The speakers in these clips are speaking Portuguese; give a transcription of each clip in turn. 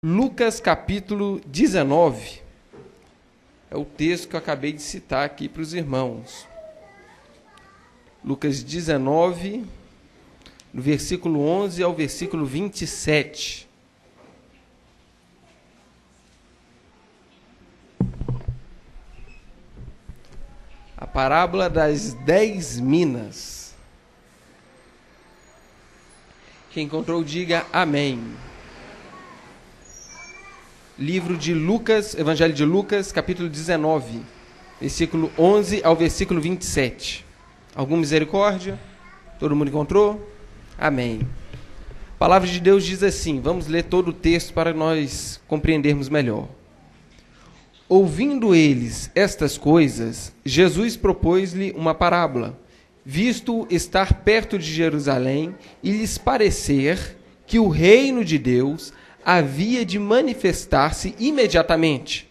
Lucas capítulo 19 é o texto que eu acabei de citar aqui para os irmãos. Lucas 19, do versículo 11 ao versículo 27. A parábola das 10 minas. Quem encontrou, diga amém. Livro de Lucas, Evangelho de Lucas, capítulo 19, versículo 11 ao versículo 27. Alguma misericórdia? Todo mundo encontrou? Amém. A palavra de Deus diz assim, vamos ler todo o texto para nós compreendermos melhor. Ouvindo eles estas coisas, Jesus propôs-lhe uma parábola, visto estar perto de Jerusalém e lhes parecer que o reino de Deus havia de manifestar-se imediatamente.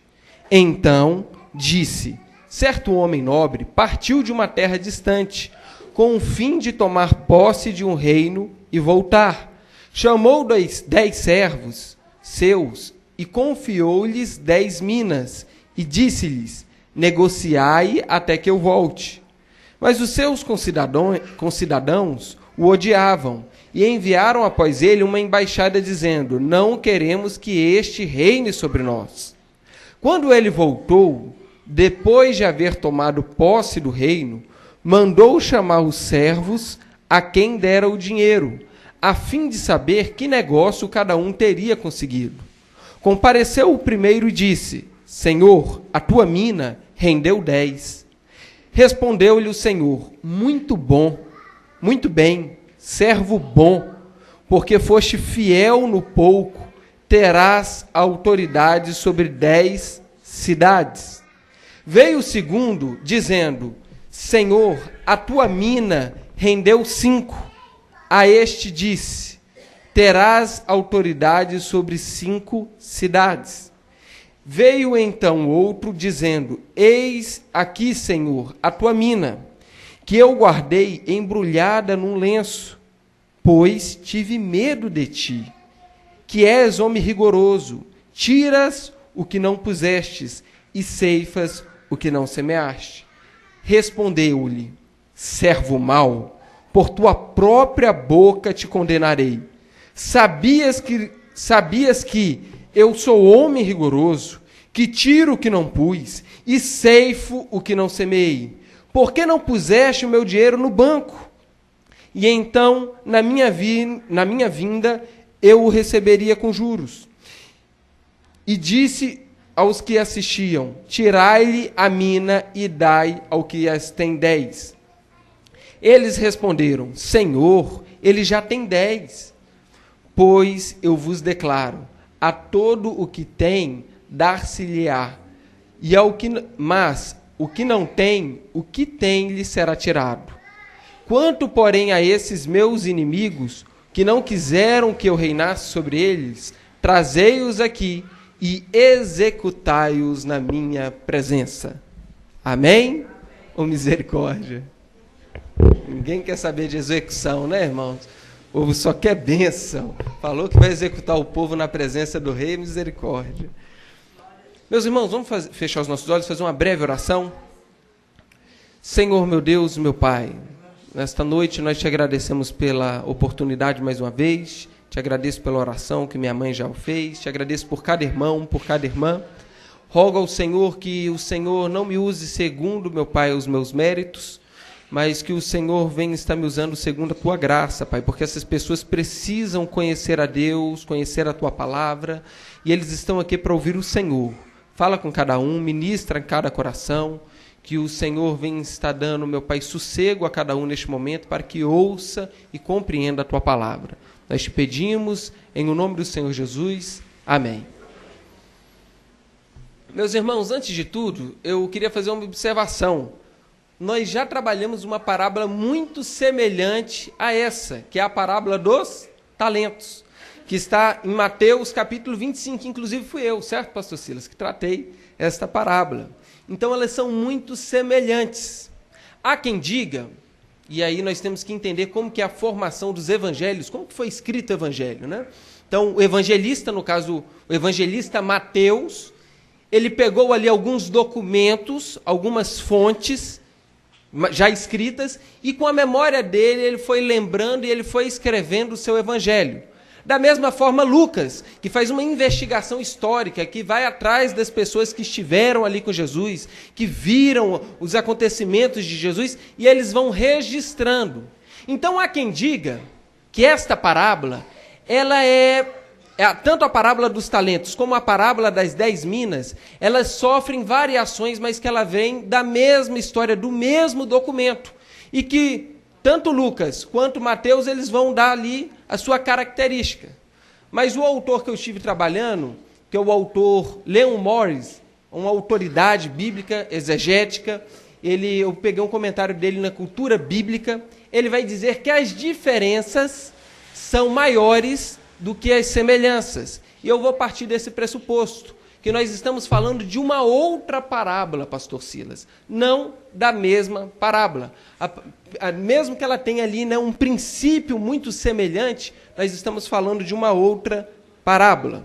Então disse: certo homem nobre partiu de uma terra distante, com o fim de tomar posse de um reino e voltar. Chamou 10 servos seus e confiou-lhes 10 minas, e disse-lhes: negociai até que eu volte. Mas os seus concidadãos o odiavam, e enviaram após ele uma embaixada dizendo: não queremos que este reine sobre nós. Quando ele voltou, depois de haver tomado posse do reino, mandou chamar os servos a quem dera o dinheiro, a fim de saber que negócio cada um teria conseguido. Compareceu o primeiro e disse: Senhor, a tua mina rendeu 10. Respondeu-lhe o Senhor: muito bom, muito bem, servo bom, porque foste fiel no pouco, terás autoridade sobre 10 cidades. Veio o segundo, dizendo: Senhor, a tua mina rendeu 5. A este disse: terás autoridade sobre 5 cidades. Veio então outro, dizendo: eis aqui, Senhor, a tua mina, que eu guardei embrulhada num lenço, pois tive medo de ti, que és homem rigoroso, tiras o que não pusestes e ceifas o que não semeaste. Respondeu-lhe: servo mau, por tua própria boca te condenarei. Sabias que eu sou homem rigoroso, que tiro o que não pus e ceifo o que não semeei? Por que não puseste o meu dinheiro no banco? E então, na minha vinda, eu o receberia com juros. E disse aos que assistiam: tirai-lhe a mina e dai ao que as tem 10. Eles responderam: Senhor, ele já tem 10. Pois eu vos declaro, a todo o que tem, dar-se-lhe-á, mas o que não tem, o que tem lhe será tirado. Quanto, porém, a esses meus inimigos, que não quiseram que eu reinasse sobre eles, trazei-os aqui e executai-os na minha presença. Amém? Ou misericórdia? Ninguém quer saber de execução, né, irmãos? O povo só quer bênção. Falou que vai executar o povo na presença do rei, misericórdia. Meus irmãos, vamos fechar os nossos olhos, fazer uma breve oração. Senhor, meu Deus, meu Pai, nesta noite nós te agradecemos pela oportunidade mais uma vez, te agradeço pela oração que minha mãe já fez, te agradeço por cada irmão, por cada irmã. Rogo ao Senhor que o Senhor não me use segundo, meu Pai, os meus méritos, mas que o Senhor venha estar me usando segundo a tua graça, Pai, porque essas pessoas precisam conhecer a Deus, conhecer a tua palavra, e eles estão aqui para ouvir o Senhor. Fala com cada um, ministra em cada coração, que o Senhor venha estar dando, meu Pai, sossego a cada um neste momento, para que ouça e compreenda a tua palavra. Nós te pedimos, em o nome do Senhor Jesus. Amém. Meus irmãos, antes de tudo, eu queria fazer uma observação. Nós já trabalhamos uma parábola muito semelhante a essa, que é a parábola dos talentos, que está em Mateus capítulo 25, inclusive fui eu, certo, pastor Silas, que tratei esta parábola. Então elas são muito semelhantes. Há quem diga, e aí nós temos que entender como que é a formação dos evangelhos, como que foi escrito o evangelho, né? Então o evangelista, no caso, o evangelista Mateus, ele pegou ali alguns documentos, algumas fontes já escritas, e com a memória dele ele foi lembrando e ele foi escrevendo o seu evangelho. Da mesma forma, Lucas, que faz uma investigação histórica, que vai atrás das pessoas que estiveram ali com Jesus, que viram os acontecimentos de Jesus, e eles vão registrando. Então há quem diga que esta parábola, ela tanto a parábola dos talentos como a parábola das 10 minas, elas sofrem variações, mas que ela vem da mesma história, do mesmo documento. E que tanto Lucas quanto Mateus, eles vão dar ali a sua característica. Mas o autor que eu estive trabalhando, que é o autor Leon Morris, uma autoridade bíblica, exegética, eu peguei um comentário dele na Cultura Bíblica, ele vai dizer que as diferenças são maiores do que as semelhanças. E eu vou partir desse pressuposto, que nós estamos falando de uma outra parábola, pastor Silas, não da mesma parábola. Mesmo que ela tenha ali, né, um princípio muito semelhante, nós estamos falando de uma outra parábola.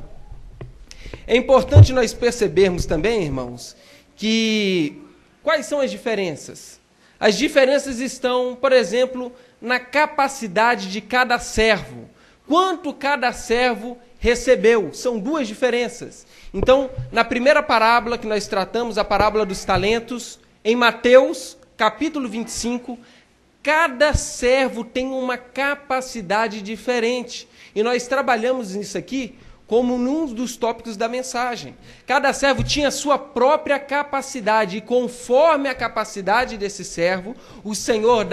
É importante nós percebermos também, irmãos, que quais são as diferenças? As diferenças estão, por exemplo, na capacidade de cada servo. Quanto cada servo recebeu? São duas diferenças. Então, na primeira parábola que nós tratamos, a parábola dos talentos, em Mateus, capítulo 25, cada servo tem uma capacidade diferente. E nós trabalhamos nisso aqui como num dos tópicos da mensagem. Cada servo tinha sua própria capacidade, e conforme a capacidade desse servo, o Senhor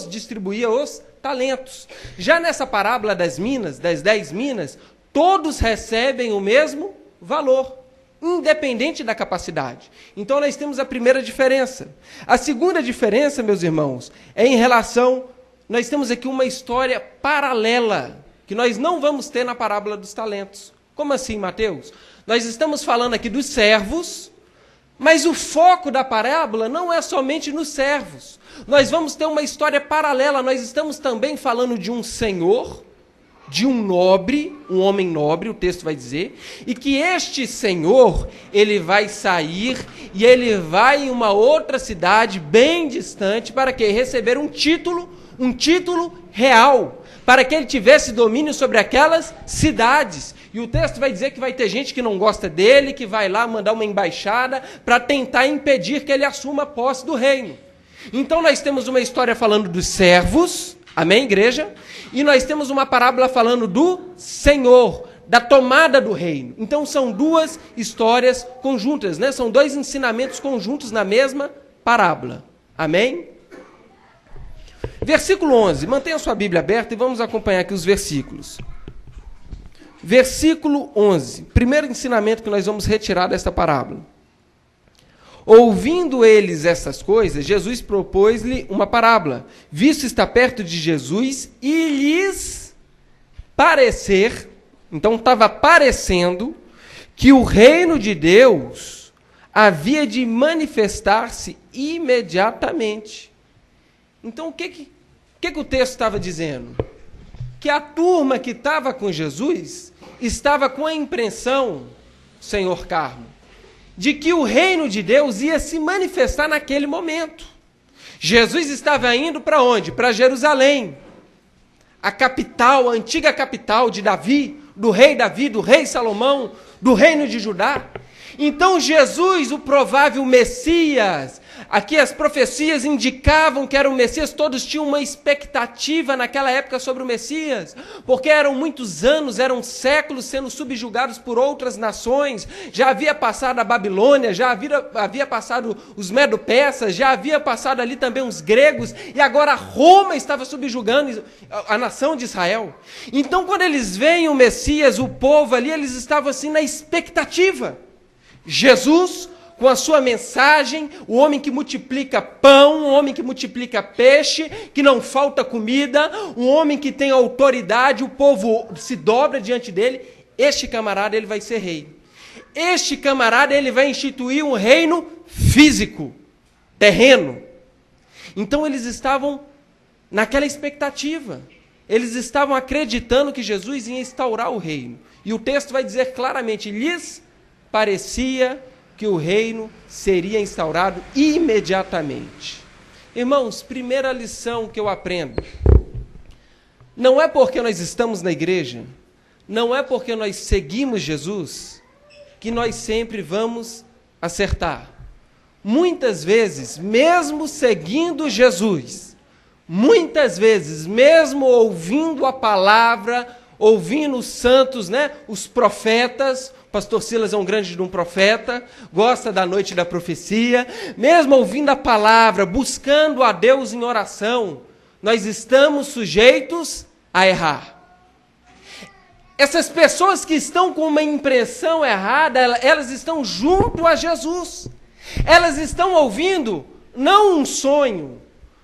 distribuía os talentos. Já nessa parábola das minas, das 10 minas, todos recebem o mesmo valor, independente da capacidade. Então nós temos a primeira diferença. A segunda diferença, meus irmãos, é em relação, nós temos aqui uma história paralela, que nós não vamos ter na parábola dos talentos. Como assim, Mateus? Nós estamos falando aqui dos servos, mas o foco da parábola não é somente nos servos. Nós vamos ter uma história paralela, nós estamos também falando de um senhor, de um nobre, um homem nobre, o texto vai dizer, e que este senhor, ele vai sair e ele vai em uma outra cidade bem distante para que receber um título real, para que ele tivesse domínio sobre aquelas cidades. E o texto vai dizer que vai ter gente que não gosta dele, que vai lá mandar uma embaixada para tentar impedir que ele assuma a posse do reino. Então nós temos uma história falando dos servos, amém, igreja? E nós temos uma parábola falando do Senhor, da tomada do reino. Então são duas histórias conjuntas, né? São dois ensinamentos conjuntos na mesma parábola. Amém? Versículo 11. Mantenha a sua Bíblia aberta e vamos acompanhar aqui os versículos. Versículo 11. Primeiro ensinamento que nós vamos retirar desta parábola. Ouvindo eles essas coisas, Jesus propôs-lhe uma parábola, visto estar perto de Jesus, e lhes parecer, então estava parecendo, que o reino de Deus havia de manifestar-se imediatamente. Então o que o texto estava dizendo? Que a turma que estava com Jesus estava com a impressão, senhor Carmo, de que o reino de Deus ia se manifestar naquele momento. Jesus estava indo para onde? Para Jerusalém, a capital, a antiga capital de Davi, do rei Salomão, do reino de Judá. Então Jesus, o provável Messias, aqui as profecias indicavam que era o Messias, todos tinham uma expectativa naquela época sobre o Messias, porque eram muitos anos, eram séculos sendo subjugados por outras nações, já havia passado a Babilônia, já havia passado os medo-persas, já havia passado ali também os gregos, e agora Roma estava subjugando a nação de Israel. Então quando eles veem o Messias, o povo ali, eles estavam assim na expectativa. Jesus, com a sua mensagem, o homem que multiplica pão, um homem que multiplica peixe, que não falta comida, um homem que tem autoridade, o povo se dobra diante dele, este camarada ele vai ser rei. este camarada ele vai instituir um reino físico, terreno. Então eles estavam naquela expectativa. Eles estavam acreditando que Jesus ia instaurar o reino. E o texto vai dizer claramente, lhes parecia que o reino seria instaurado imediatamente. Irmãos, primeira lição que eu aprendo. Não é porque nós estamos na igreja, não é porque nós seguimos Jesus, que nós sempre vamos acertar. Muitas vezes, mesmo seguindo Jesus, muitas vezes, mesmo ouvindo a palavra, ouvindo os santos, né, os profetas, o pastor Silas é um grande de um profeta, gosta da noite da profecia, mesmo ouvindo a palavra, buscando a Deus em oração, nós estamos sujeitos a errar. Essas pessoas que estão com uma impressão errada, elas estão junto a Jesus. Elas estão ouvindo não um sonho,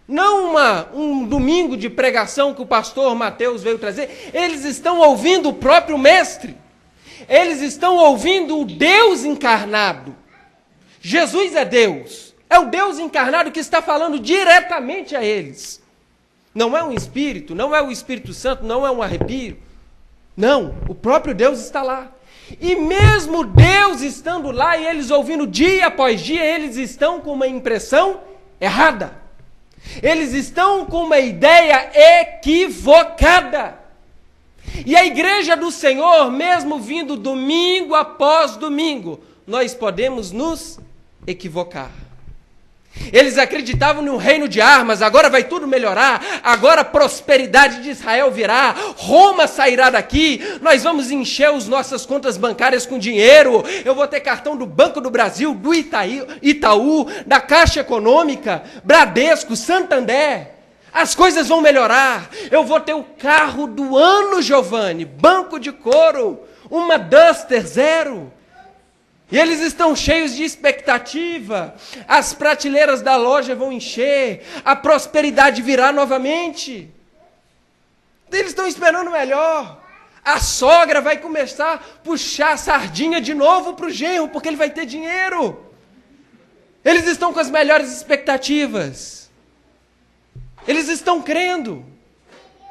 não um domingo de pregação que o pastor Mateus veio trazer, eles estão ouvindo o próprio Mestre. Eles estão ouvindo o Deus encarnado. Jesus é Deus. É o Deus encarnado que está falando diretamente a eles. Não é um espírito, não é o Espírito Santo, não é um arrepio. Não, o próprio Deus está lá. E mesmo Deus estando lá e eles ouvindo dia após dia, eles estão com uma impressão errada. Eles estão com uma ideia equivocada. E a igreja do Senhor, mesmo vindo domingo após domingo, nós podemos nos equivocar. Eles acreditavam num reino de armas, agora vai tudo melhorar, agora a prosperidade de Israel virá, Roma sairá daqui, nós vamos encher as nossas contas bancárias com dinheiro, eu vou ter cartão do Banco do Brasil, do Itaú, da Caixa Econômica, Bradesco, Santander, as coisas vão melhorar, eu vou ter o carro do ano, Giovanni, banco de couro, uma Duster zero. E eles estão cheios de expectativa, as prateleiras da loja vão encher, a prosperidade virá novamente. Eles estão esperando o melhor. A sogra vai começar a puxar a sardinha de novo para o genro, porque ele vai ter dinheiro. Eles estão com as melhores expectativas. Eles estão crendo,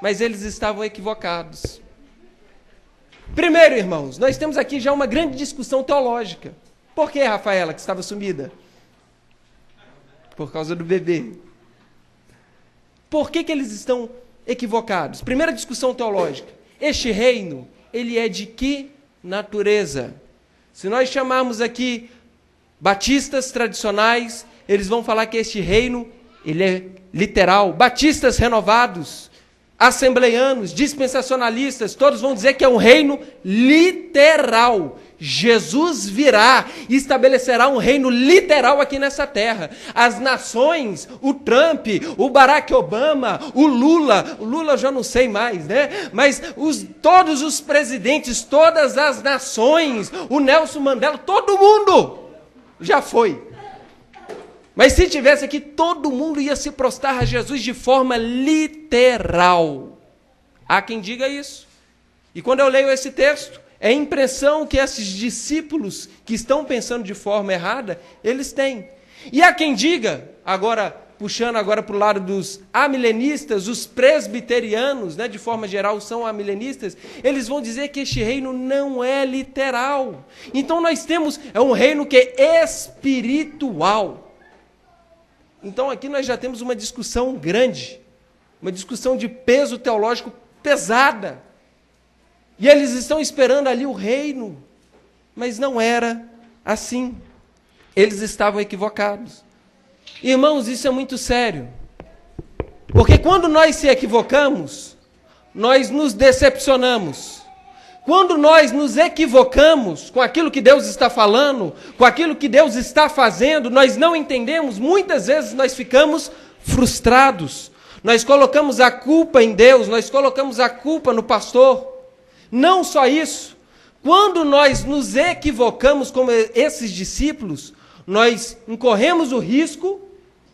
mas eles estavam equivocados. Primeiro, irmãos, nós temos aqui já uma grande discussão teológica. Por que, Rafaela, que estava sumida? Por causa do bebê. Por que eles estão equivocados? Primeira discussão teológica. Este reino, ele é de que natureza? Se nós chamarmos aqui batistas tradicionais, eles vão falar que este reino, ele é literal. Batistas renovados, assembleianos, dispensacionalistas, todos vão dizer que é um reino literal. Jesus virá e estabelecerá um reino literal aqui nessa terra. As nações, o Trump, o Barack Obama, o Lula eu já não sei mais, né? Mas todos os presidentes, todas as nações, o Nelson Mandela, todo mundo já foi. Mas se tivesse aqui, todo mundo ia se prostrar a Jesus de forma literal. Há quem diga isso. E quando eu leio esse texto, é a impressão que esses discípulos que estão pensando de forma errada, eles têm. E há quem diga, agora puxando agora para o lado dos amilenistas, os presbiterianos, né, de forma geral são amilenistas, eles vão dizer que este reino não é literal. Então nós temos, é um reino que é espiritual. Então aqui nós já temos uma discussão grande, uma discussão de peso teológico pesada. E eles estão esperando ali o reino, mas não era assim. Eles estavam equivocados. Irmãos, isso é muito sério. Porque quando nós se equivocamos, nós nos decepcionamos. Quando nós nos equivocamos com aquilo que Deus está falando, com aquilo que Deus está fazendo, nós não entendemos, muitas vezes nós ficamos frustrados. Nós colocamos a culpa em Deus, nós colocamos a culpa no pastor. Não só isso, quando nós nos equivocamos como esses discípulos, nós incorremos o risco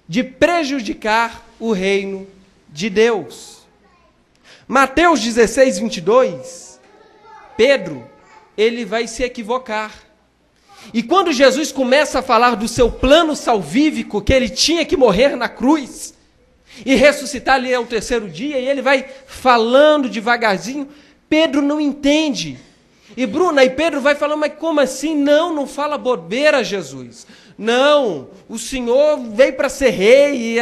de prejudicar o reino de Deus. Mateus 16, 22... Pedro, ele vai se equivocar. E quando Jesus começa a falar do seu plano salvífico, que ele tinha que morrer na cruz e ressuscitar ali ao terceiro dia, e ele vai falando devagarzinho, Pedro não entende. E Bruna, e Pedro vai falando, mas como assim? Não fala bobeira, Jesus. Não, o Senhor veio para ser rei e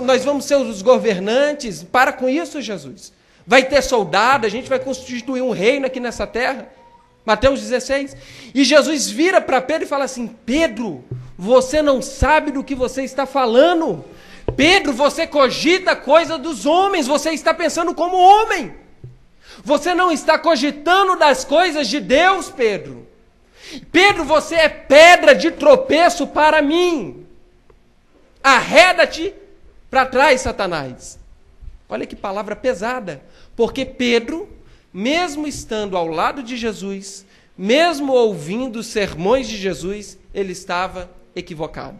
nós vamos ser os governantes. Para com isso, Jesus. Vai ter soldado, a gente vai constituir um reino aqui nessa terra. Mateus 16. E Jesus vira para Pedro e fala assim: Pedro, você não sabe do que você está falando. Pedro, você cogita coisa dos homens, você está pensando como homem. Você não está cogitando das coisas de Deus, Pedro. Pedro, você é pedra de tropeço para mim. Arreda-te para trás, Satanás. Olha que palavra pesada. Porque Pedro, mesmo estando ao lado de Jesus, mesmo ouvindo os sermões de Jesus, ele estava equivocado.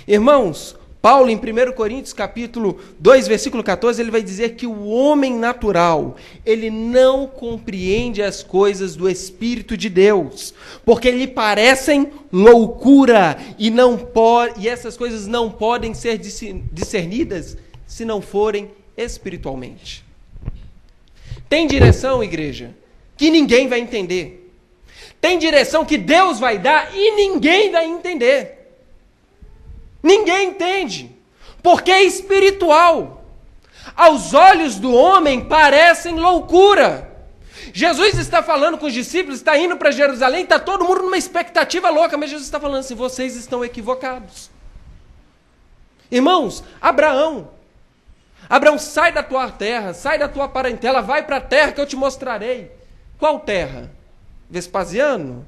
Irmãos, Paulo, em 1 Coríntios, capítulo 2, versículo 14, ele vai dizer que o homem natural, ele não compreende as coisas do Espírito de Deus, porque lhe parecem loucura, e essas coisas não podem ser discernidas se não forem espiritualmente. Tem direção, igreja, que ninguém vai entender. Tem direção que Deus vai dar e ninguém vai entender. Ninguém entende, porque é espiritual. Aos olhos do homem parecem loucura. Jesus está falando com os discípulos, está indo para Jerusalém, está todo mundo numa expectativa louca, mas Jesus está falando assim: vocês estão equivocados. Irmãos, Abraão, sai da tua terra, sai da tua parentela, vai para a terra que eu te mostrarei. Qual terra? Vespasiano?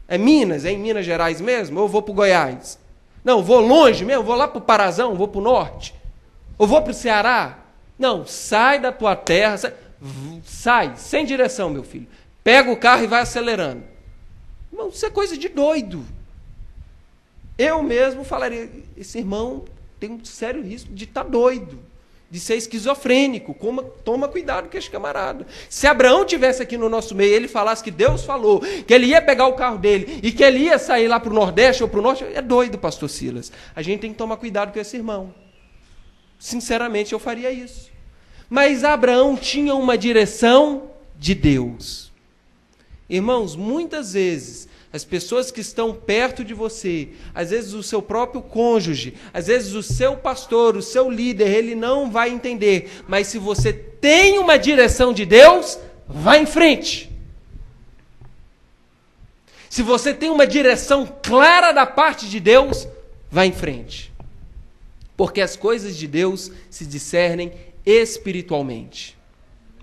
É Minas? É em Minas Gerais mesmo? Ou eu vou para o Goiás? Não, vou longe mesmo, vou lá para o Parazão, vou para o norte. Ou vou para o Ceará. Não, sai da tua terra, sai, sem direção, meu filho. Pega o carro e vai acelerando. Irmão, isso é coisa de doido. Eu mesmo falaria, esse irmão tem um sério risco de estar doido, de ser esquizofrênico. Toma cuidado com esse camarada. Se Abraão tivesse aqui no nosso meio, ele falasse que Deus falou, que ele ia pegar o carro dele e que ele ia sair lá para o Nordeste ou para o Norte, é doido, pastor Silas. A gente tem que tomar cuidado com esse irmão. Sinceramente, eu faria isso. Mas Abraão tinha uma direção de Deus. Irmãos, muitas vezes as pessoas que estão perto de você, às vezes o seu próprio cônjuge, às vezes o seu pastor, o seu líder, ele não vai entender. Mas se você tem uma direção de Deus, vá em frente. Se você tem uma direção clara da parte de Deus, vá em frente. Porque as coisas de Deus se discernem espiritualmente.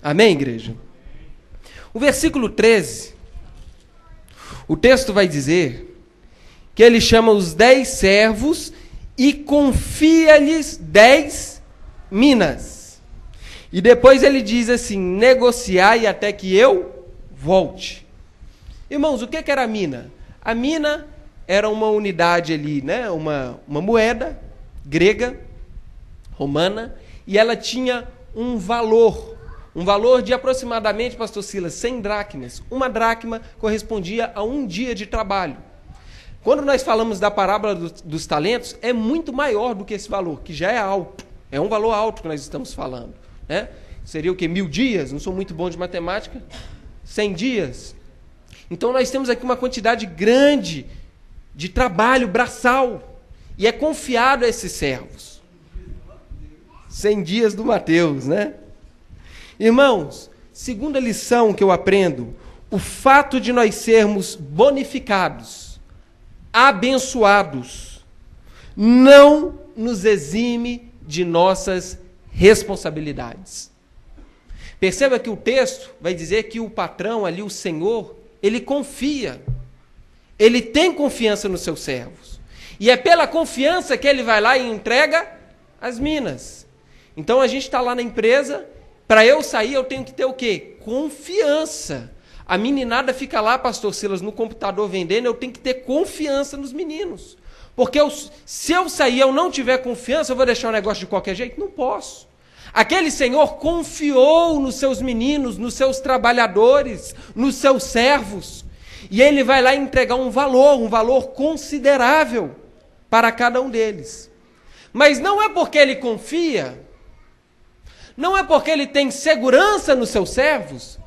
Amém, igreja? O versículo 13... o texto vai dizer que ele chama os 10 servos e confia-lhes 10 minas. E depois ele diz assim: negociai até que eu volte. Irmãos, o que era a mina? A mina era uma unidade ali, né? uma moeda grega, romana, e ela tinha um valor de aproximadamente, pastor Silas, 100 dracmas. Uma dracma correspondia a um dia de trabalho. Quando nós falamos da parábola dos talentos, é muito maior do que esse valor, que já é alto. É um valor alto que nós estamos falando. Né? Seria o quê? 1000 dias? Não sou muito bom de matemática. 100 dias? Então nós temos aqui uma quantidade grande de trabalho braçal. E é confiado a esses servos. 100 dias do Mateus, né? Irmãos, segunda lição que eu aprendo: o fato de nós sermos bonificados, abençoados, não nos exime de nossas responsabilidades. Perceba que o texto vai dizer que o patrão ali, o Senhor, ele confia, ele tem confiança nos seus servos. E é pela confiança que ele vai lá e entrega as minas. Então a gente está lá na empresa. Para eu sair, eu tenho que ter o quê? Confiança. A meninada fica lá, pastor Silas, no computador vendendo, eu tenho que ter confiança nos meninos. Porque se eu sair e eu não tiver confiança, eu vou deixar o negócio de qualquer jeito? Não posso. Aquele senhor confiou nos seus meninos, nos seus trabalhadores, nos seus servos. E ele vai lá entregar um valor considerável para cada um deles. Mas não é porque ele confia, não é porque ele tem segurança nos seus servos,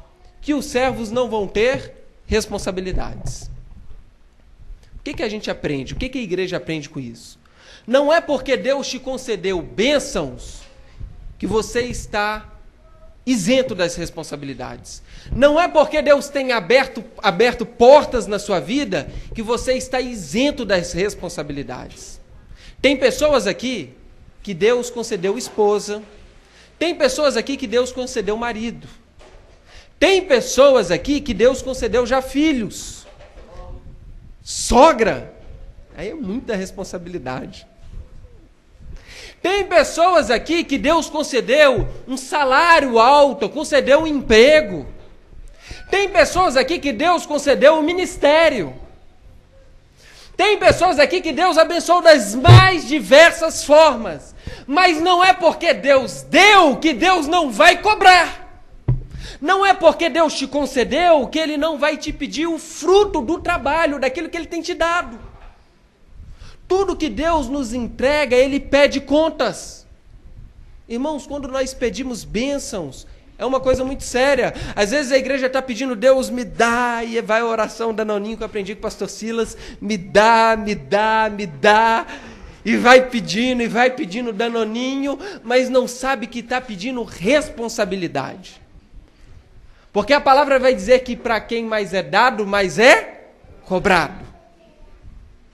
que os servos não vão ter responsabilidades. O que a gente aprende? O que a igreja aprende com isso? Não é porque Deus te concedeu bênçãos que você está isento das responsabilidades. Não é porque Deus tem aberto portas na sua vida que você está isento das responsabilidades. Tem pessoas aqui que Deus concedeu esposa, tem pessoas aqui que Deus concedeu marido, tem pessoas aqui que Deus concedeu já filhos, sogra, aí é muita responsabilidade. Tem pessoas aqui que Deus concedeu um salário alto, concedeu um emprego. Tem pessoas aqui que Deus concedeu um ministério. Tem pessoas aqui que Deus abençoou das mais diversas formas. Mas não é porque Deus deu que Deus não vai cobrar. Não é porque Deus te concedeu que Ele não vai te pedir o fruto do trabalho, daquilo que Ele tem te dado. Tudo que Deus nos entrega, Ele pede contas. Irmãos, quando nós pedimos bênçãos, é uma coisa muito séria. Às vezes a igreja está pedindo, Deus me dá, e vai a oração danoninho que eu aprendi com o pastor Silas, me dá, me dá, me dá, e vai pedindo danoninho, mas não sabe que está pedindo responsabilidade. Porque a palavra vai dizer que para quem mais é dado, mais é cobrado.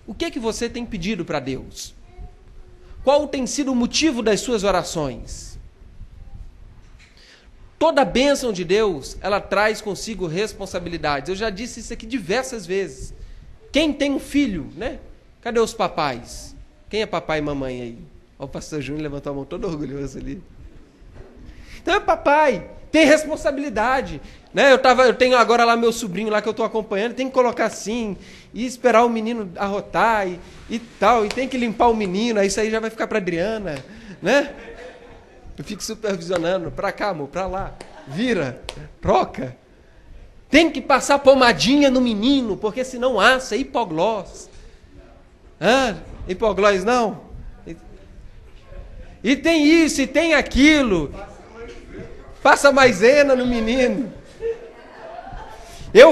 O que você tem pedido para Deus? Qual tem sido o motivo das suas orações? Toda bênção de Deus, ela traz consigo responsabilidades. Eu já disse isso aqui diversas vezes. Quem tem um filho, né? Cadê os papais? Quem é papai e mamãe aí? Ó, o pastor Júnior levantou a mão todo orgulhoso ali. Então é papai, tem responsabilidade. Né? Eu tenho agora lá meu sobrinho lá que eu estou acompanhando, tem que colocar assim, e esperar o menino arrotar e tal, e tem que limpar o menino, aí isso aí já vai ficar para Adriana, né? Eu fico supervisionando, para cá, amor, para lá, vira, troca. Tem que passar pomadinha no menino, porque senão assa, hipoglós. Hipoglós não? E tem isso, e tem aquilo. Passa maisena no menino.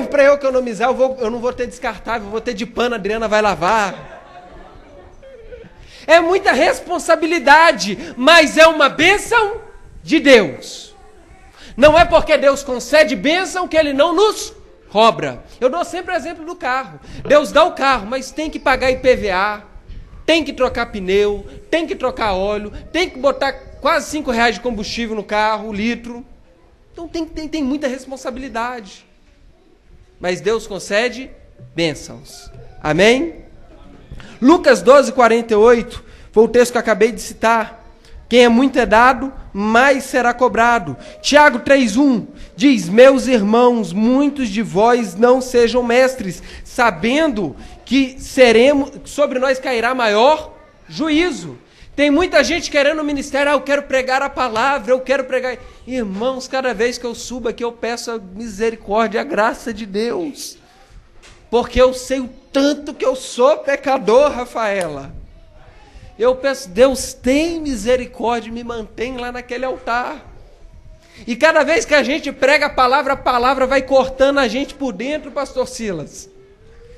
Para eu economizar, eu não vou ter descartável, vou ter de pano, a Adriana vai lavar. É muita responsabilidade, mas é uma bênção de Deus. Não é porque Deus concede bênção que Ele não nos cobra. Eu dou sempre o exemplo do carro. Deus dá o carro, mas tem que pagar IPVA, tem que trocar pneu, tem que trocar óleo, tem que botar quase R$5 de combustível no carro, o litro. Então tem muita responsabilidade. Mas Deus concede bênçãos. Amém? Lucas 12:48 foi o texto que eu acabei de citar. Quem é muito é dado, mais será cobrado. Tiago 3:1 diz, meus irmãos, muitos de vós não sejam mestres, sabendo que sobre nós cairá maior juízo. Tem muita gente querendo o ministério, eu quero pregar a palavra, eu quero pregar... Irmãos, cada vez que eu subo aqui, eu peço a misericórdia, a graça de Deus. Porque eu sei o tanto que eu sou pecador, Rafaela. Eu peço, Deus tem misericórdia e me mantém lá naquele altar. E cada vez que a gente prega a palavra vai cortando a gente por dentro, pastor Silas.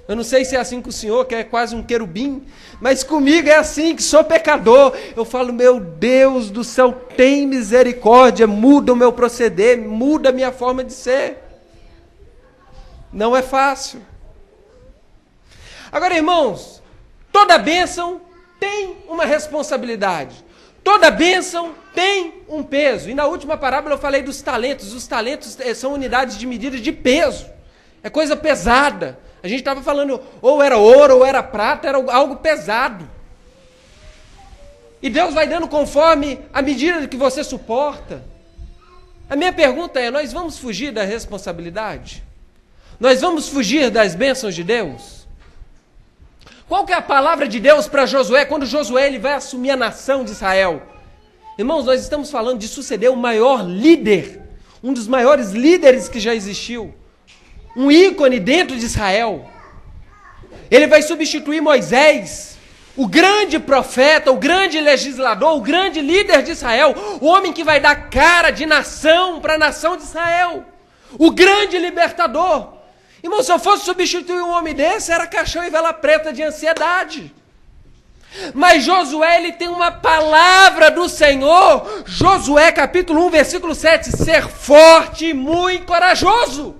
Eu não sei se é assim com o senhor, que é quase um querubim, mas comigo é assim, que sou pecador. Eu falo, meu Deus do céu, tem misericórdia, muda o meu proceder, muda a minha forma de ser. Não é fácil. Agora, irmãos, toda bênção tem uma responsabilidade. Toda bênção tem um peso. E na última parábola eu falei dos talentos. Os talentos são unidades de medida de peso. É coisa pesada. A gente estava falando, ou era ouro, ou era prata, era algo pesado. E Deus vai dando conforme a medida que você suporta. A minha pergunta é, nós vamos fugir da responsabilidade? Nós vamos fugir das bênçãos de Deus? Qual que é a palavra de Deus para Josué, quando Josué ele vai assumir a nação de Israel? Irmãos, nós estamos falando de suceder o maior líder, um dos maiores líderes que já existiu. um ícone dentro de Israel. Ele vai substituir Moisés, o grande profeta, o grande legislador, o grande líder de Israel, o homem que vai dar cara de nação para a nação de Israel, o grande libertador. Irmão, se eu fosse substituir um homem desse, era caixão e vela preta de ansiedade. Mas Josué, ele tem uma palavra do Senhor. Josué capítulo 1, versículo 7, ser forte e muito corajoso.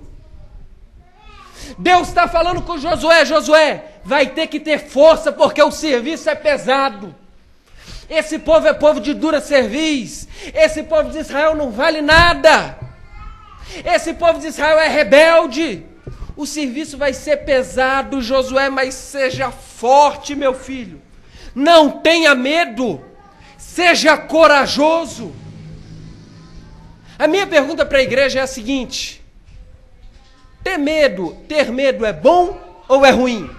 Deus está falando com Josué, Josué, vai ter que ter força porque o serviço é pesado. Esse povo é povo de dura cerviz. Esse povo de Israel não vale nada. Esse povo de Israel é rebelde. O serviço vai ser pesado, Josué, mas seja forte, meu filho. Não tenha medo. Seja corajoso. A minha pergunta para a igreja é a seguinte: ter medo é bom ou é ruim?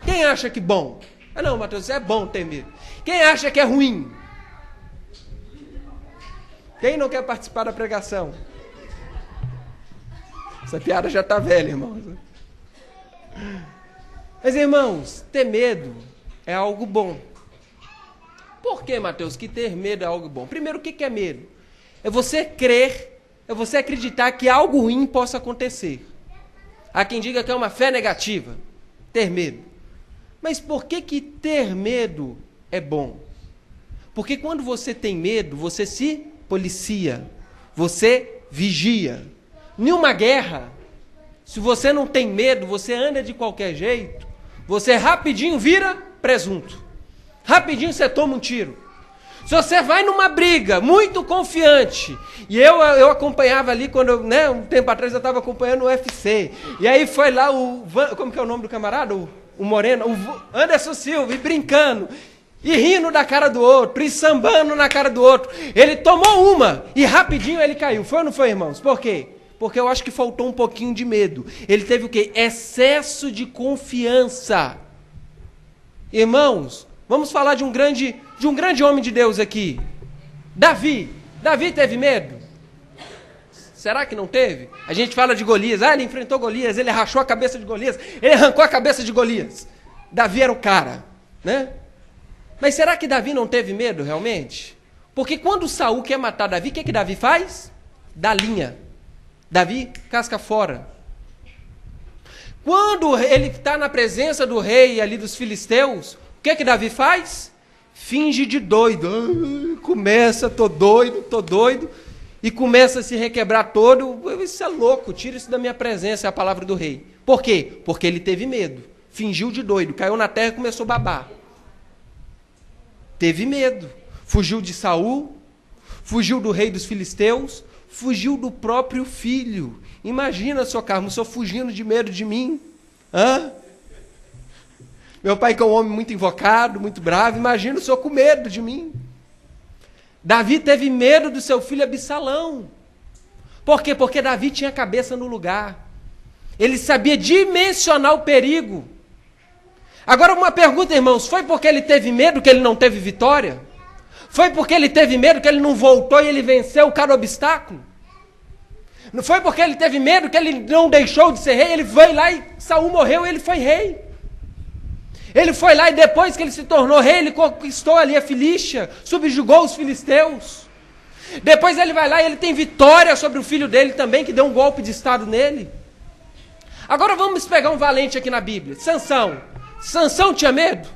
Quem acha que bom? Ah não, Mateus, é bom ter medo. Quem acha que é ruim? Quem não quer participar da pregação? Essa piada já está velha, irmãos. Mas, irmãos, ter medo é algo bom. Por que, Mateus, que ter medo é algo bom? Primeiro, o que é medo? É você crer, é você acreditar que algo ruim possa acontecer. Há quem diga que é uma fé negativa, ter medo. Mas por que ter medo é bom? Porque quando você tem medo, você se policia, você vigia. Em uma guerra, se você não tem medo, você anda de qualquer jeito, você rapidinho vira presunto. Rapidinho você toma um tiro. Se você vai numa briga muito confiante, e eu acompanhava ali, quando um tempo atrás eu estava acompanhando o UFC, e aí foi lá como que é o nome do camarada? O Moreno, o Anderson Silva, e brincando, e rindo da cara do outro, e sambando na cara do outro. Ele tomou uma, e rapidinho ele caiu. Foi ou não foi, irmãos? Por quê? Porque eu acho que faltou um pouquinho de medo. Ele teve o quê? Excesso de confiança. Irmãos, vamos falar de um grande homem de Deus aqui. Davi. Davi teve medo? Será que não teve? A gente fala de Golias. Ele enfrentou Golias, ele rachou a cabeça de Golias, ele arrancou a cabeça de Golias. Davi era o cara, né? Mas será que Davi não teve medo realmente? Porque quando Saul quer matar Davi, o que Davi faz? Dá linha. Davi casca fora. Quando ele está na presença do rei ali dos filisteus, o que Davi faz? Finge de doido. Começa, tô doido, e começa a se requebrar todo. Isso é louco, tira isso da minha presença, é a palavra do rei. Por quê? Porque ele teve medo. Fingiu de doido, caiu na terra e começou a babar. Teve medo. Fugiu de Saul, fugiu do rei dos filisteus, fugiu do próprio filho. Imagina, seu Carmo, o senhor fugindo de medo de mim. Hã? Meu pai, que é um homem muito invocado, muito bravo, imagina o senhor com medo de mim. Davi teve medo do seu filho Absalão. Por quê? Porque Davi tinha a cabeça no lugar. Ele sabia dimensionar o perigo. Agora uma pergunta, irmãos, foi porque ele teve medo que ele não teve vitória? Foi porque ele teve medo que ele não voltou e ele venceu cada obstáculo? Não foi porque ele teve medo que ele não deixou de ser rei? Ele foi lá e Saul morreu e ele foi rei. Ele foi lá e depois que ele se tornou rei, ele conquistou ali a Filístia, subjugou os filisteus. Depois ele vai lá e ele tem vitória sobre o filho dele também, que deu um golpe de estado nele. Agora vamos pegar um valente aqui na Bíblia, Sansão. Sansão tinha medo?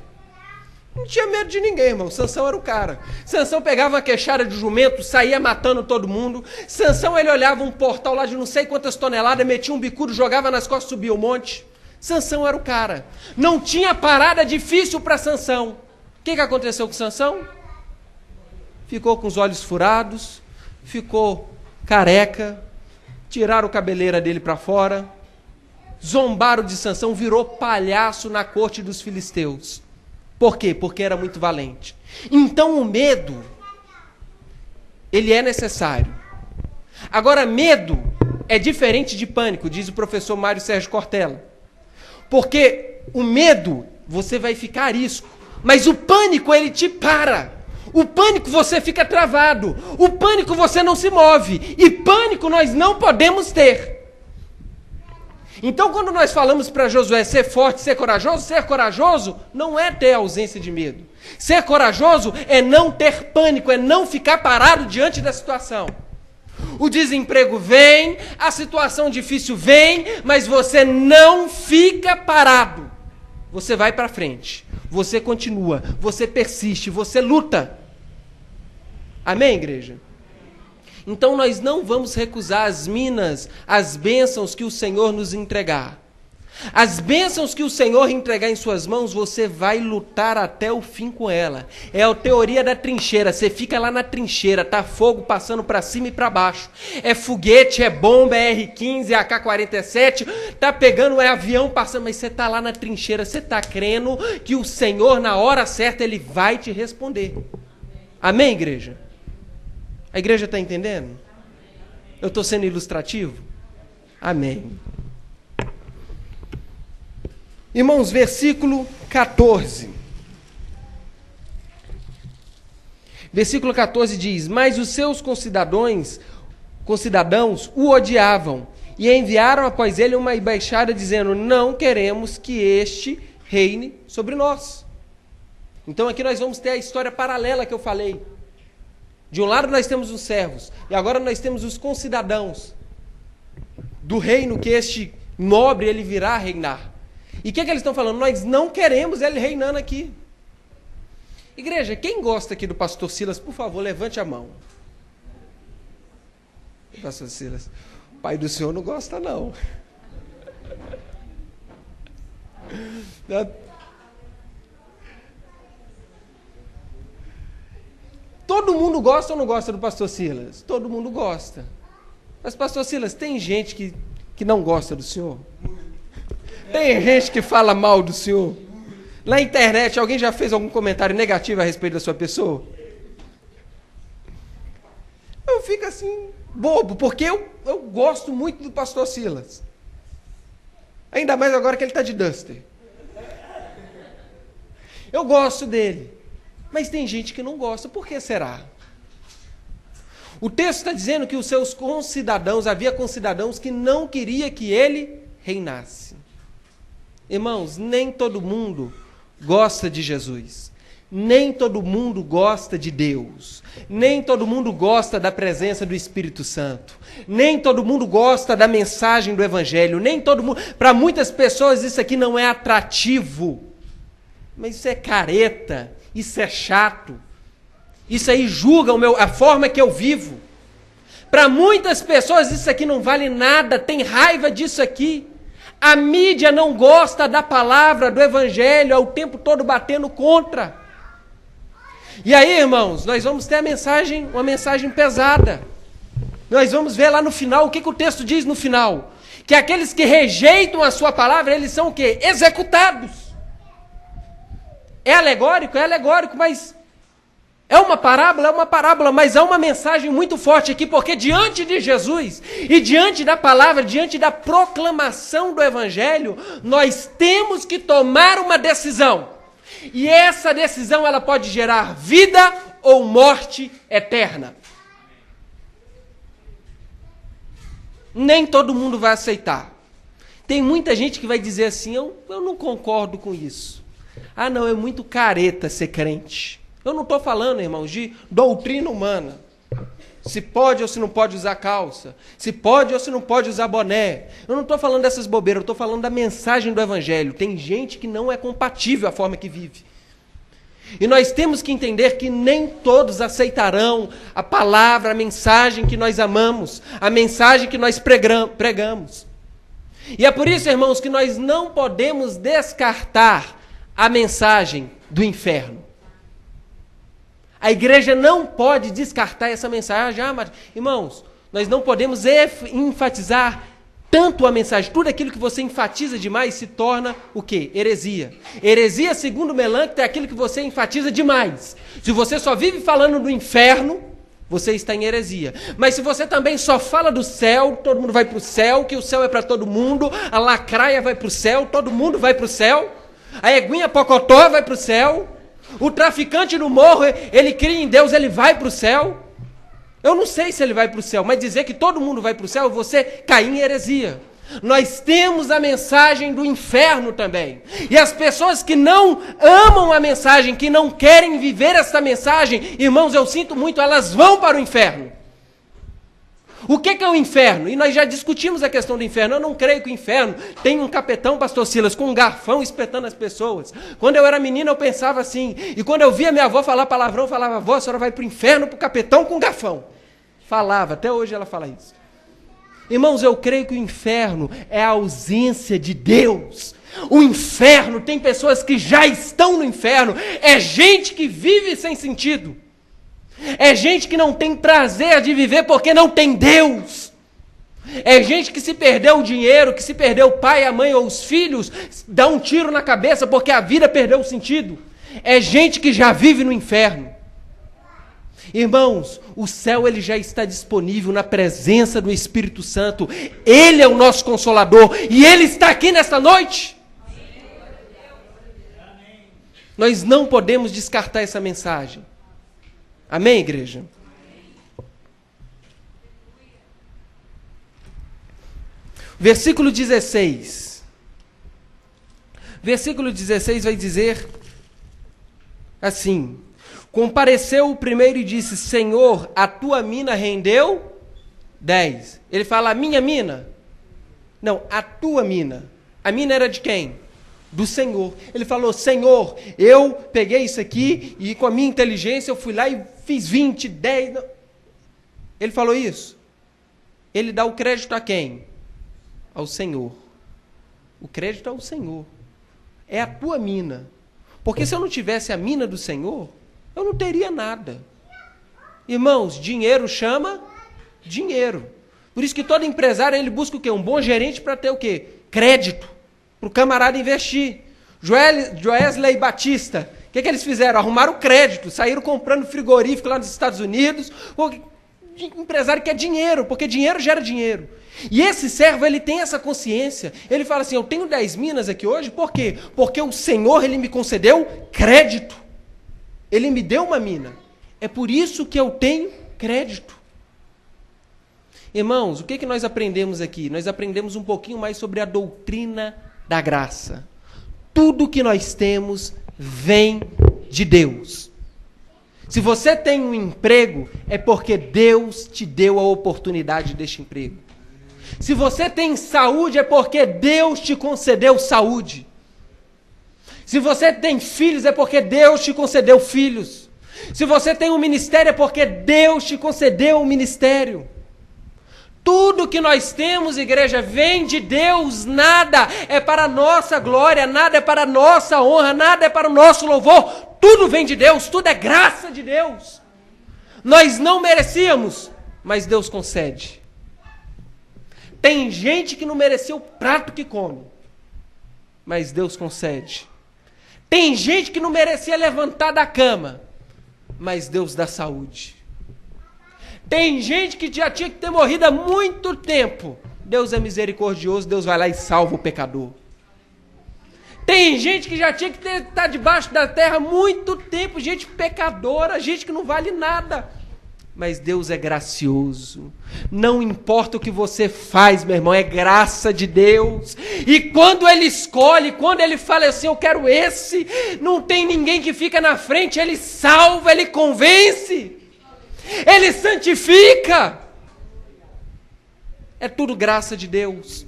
Não tinha medo de ninguém, irmão. Sansão era o cara. Sansão pegava uma queixada de jumento, saía matando todo mundo. Sansão, ele olhava um portal lá de não sei quantas toneladas, metia um bicudo, jogava nas costas, subia o monte. Sansão era o cara. Não tinha parada difícil para Sansão. O que aconteceu com Sansão? Ficou com os olhos furados, ficou careca, tiraram a cabeleira dele para fora, zombaram de Sansão, virou palhaço na corte dos filisteus. Por quê? Porque era muito valente. Então o medo, ele é necessário. Agora, medo é diferente de pânico, diz o professor Mário Sérgio Cortella. Porque o medo, você vai ficar arisco, mas o pânico, ele te para. O pânico, você fica travado. O pânico, você não se move. E pânico nós não podemos ter. Então, quando nós falamos para Josué ser forte, ser corajoso não é ter ausência de medo. Ser corajoso é não ter pânico, é não ficar parado diante da situação. O desemprego vem, a situação difícil vem, mas você não fica parado. Você vai para frente, você continua, você persiste, você luta. Amém, igreja? Então nós não vamos recusar as minas, as bênçãos que o Senhor nos entregar. As bênçãos que o Senhor entregar em suas mãos, você vai lutar até o fim com ela. É a teoria da trincheira. Você fica lá na trincheira, tá fogo passando para cima e para baixo. É foguete, é bomba, é R-15, é AK-47, tá pegando, é avião passando, mas você tá lá na trincheira, você tá crendo que o Senhor, na hora certa, Ele vai te responder. Amém, igreja? A igreja está entendendo? Eu estou sendo ilustrativo? Amém. Irmãos, versículo 14. Versículo 14 diz: mas os seus concidadãos o odiavam e enviaram após ele uma embaixada dizendo: não queremos que este reine sobre nós. Então aqui nós vamos ter a história paralela que eu falei. De um lado nós temos os servos, e agora nós temos os concidadãos do reino que este nobre ele virá reinar. E o que eles estão falando? Nós não queremos ele reinando aqui. Igreja, quem gosta aqui do pastor Silas, por favor, levante a mão. Pastor Silas, o pai do senhor não gosta, não. Todo mundo gosta ou não gosta do pastor Silas? Todo mundo gosta. Mas, pastor Silas, tem gente que não gosta do senhor? Tem gente que fala mal do senhor? Na internet, alguém já fez algum comentário negativo a respeito da sua pessoa? Eu fico assim, bobo, porque eu gosto muito do pastor Silas. Ainda mais agora que ele está de Duster. Eu gosto dele. Mas tem gente que não gosta. Por que será? O texto está dizendo que os seus concidadãos, havia concidadãos que não queria que ele reinasse. Irmãos, nem todo mundo gosta de Jesus. Nem todo mundo gosta de Deus. Nem todo mundo gosta da presença do Espírito Santo. Nem todo mundo gosta da mensagem do Evangelho. Nem todo mundo. Para muitas pessoas isso aqui não é atrativo. Mas isso é careta. Isso é chato. Isso aí julga a forma que eu vivo. Para muitas pessoas isso aqui não vale nada. Tem raiva disso aqui. A mídia não gosta da palavra, do Evangelho, é o tempo todo batendo contra. E aí, irmãos, nós vamos ter uma mensagem pesada. Nós vamos ver lá no final, o que o texto diz no final? Que aqueles que rejeitam a sua palavra, eles são o quê? Executados. É alegórico, mas é uma parábola, mas há uma mensagem muito forte aqui, porque diante de Jesus e diante da palavra, diante da proclamação do Evangelho, nós temos que tomar uma decisão. E essa decisão ela pode gerar vida ou morte eterna. Nem todo mundo vai aceitar. Tem muita gente que vai dizer assim, eu não concordo com isso. Ah, não, é muito careta ser crente. Eu não estou falando, irmãos, de doutrina humana. Se pode ou se não pode usar calça. Se pode ou se não pode usar boné. Eu não estou falando dessas bobeiras, eu estou falando da mensagem do Evangelho. Tem gente que não é compatível à forma que vive. E nós temos que entender que nem todos aceitarão a palavra, a mensagem que nós amamos, a mensagem que nós pregamos. E é por isso, irmãos, que nós não podemos descartar a mensagem do inferno. A igreja não pode descartar essa mensagem. Irmãos, nós não podemos enfatizar tanto a mensagem. Tudo aquilo que você enfatiza demais se torna o quê? Heresia. Heresia, segundo Melancton, é aquilo que você enfatiza demais. Se você só vive falando do inferno, você está em heresia. Mas se você também só fala do céu, todo mundo vai para o céu, que o céu é para todo mundo, a lacraia vai para o céu, todo mundo vai para o céu, a eguinha pocotó vai para o céu, o traficante no morro, ele cria em Deus, ele vai para o céu. Eu não sei se ele vai para o céu, mas dizer que todo mundo vai para o céu, você cair em heresia. Nós temos a mensagem do inferno também. E as pessoas que não amam a mensagem, que não querem viver essa mensagem, irmãos, eu sinto muito, elas vão para o inferno. O que é o inferno? E nós já discutimos a questão do inferno. Eu não creio que o inferno tem um capetão, pastor Silas, com um garfão espetando as pessoas. Quando eu era menina, eu pensava assim. E quando eu via minha avó falar palavrão, eu falava: avó, a senhora vai para o inferno, para o capetão com garfão. Falava, até hoje ela fala isso. Irmãos, eu creio que o inferno é a ausência de Deus. O inferno tem pessoas que já estão no inferno. É gente que vive sem sentido. É gente que não tem prazer de viver porque não tem Deus. É gente que se perdeu o dinheiro, que se perdeu o pai, a mãe ou os filhos, dá um tiro na cabeça porque a vida perdeu o sentido. É gente que já vive no inferno. Irmãos, o céu ele já está disponível na presença do Espírito Santo. Ele é o nosso Consolador e Ele está aqui nesta noite. Nós não podemos descartar essa mensagem. Amém, igreja? Versículo 16. Versículo 16 vai dizer assim: compareceu o primeiro e disse: Senhor, a tua mina rendeu 10. Ele fala: a minha mina? Não, a tua mina. A mina era de quem? Do Senhor. Ele falou: Senhor, eu peguei isso aqui e com a minha inteligência eu fui lá e fiz 20, 10. Não. Ele falou isso. Ele dá o crédito a quem? Ao Senhor. O crédito é ao Senhor. É a tua mina. Porque se eu não tivesse a mina do Senhor, eu não teria nada. Irmãos, dinheiro chama dinheiro. Por isso que todo empresário ele busca o quê? Um bom gerente para ter o quê? Crédito. Para o camarada investir. Joesley Batista, o que eles fizeram? Arrumaram crédito, saíram comprando frigorífico lá nos Estados Unidos. O empresário quer dinheiro, porque dinheiro gera dinheiro. E esse servo, ele tem essa consciência. Ele fala assim: eu tenho 10 minas aqui hoje, por quê? Porque o Senhor, ele me concedeu crédito. Ele me deu uma mina. É por isso que eu tenho crédito. Irmãos, o que nós aprendemos aqui? Nós aprendemos um pouquinho mais sobre a doutrina da graça. Tudo que nós temos vem de Deus. Se você tem um emprego, é porque Deus te deu a oportunidade deste emprego. Se você tem saúde, é porque Deus te concedeu saúde. Se você tem filhos, é porque Deus te concedeu filhos. Se você tem um ministério, é porque Deus te concedeu um ministério. Tudo que nós temos, igreja, vem de Deus. Nada é para a nossa glória, nada é para a nossa honra, nada é para o nosso louvor. Tudo vem de Deus, tudo é graça de Deus. Nós não merecíamos, mas Deus concede. Tem gente que não merecia o prato que come, mas Deus concede. Tem gente que não merecia levantar da cama, mas Deus dá saúde. Tem gente que já tinha que ter morrido há muito tempo. Deus é misericordioso, Deus vai lá e salva o pecador. Tem gente que já tinha que estar debaixo da terra há muito tempo, gente pecadora, gente que não vale nada. Mas Deus é gracioso. Não importa o que você faz, meu irmão, é graça de Deus. E quando Ele escolhe, quando Ele fala assim, eu quero esse, não tem ninguém que fica na frente, Ele salva, Ele convence. Ele santifica. É tudo graça de Deus.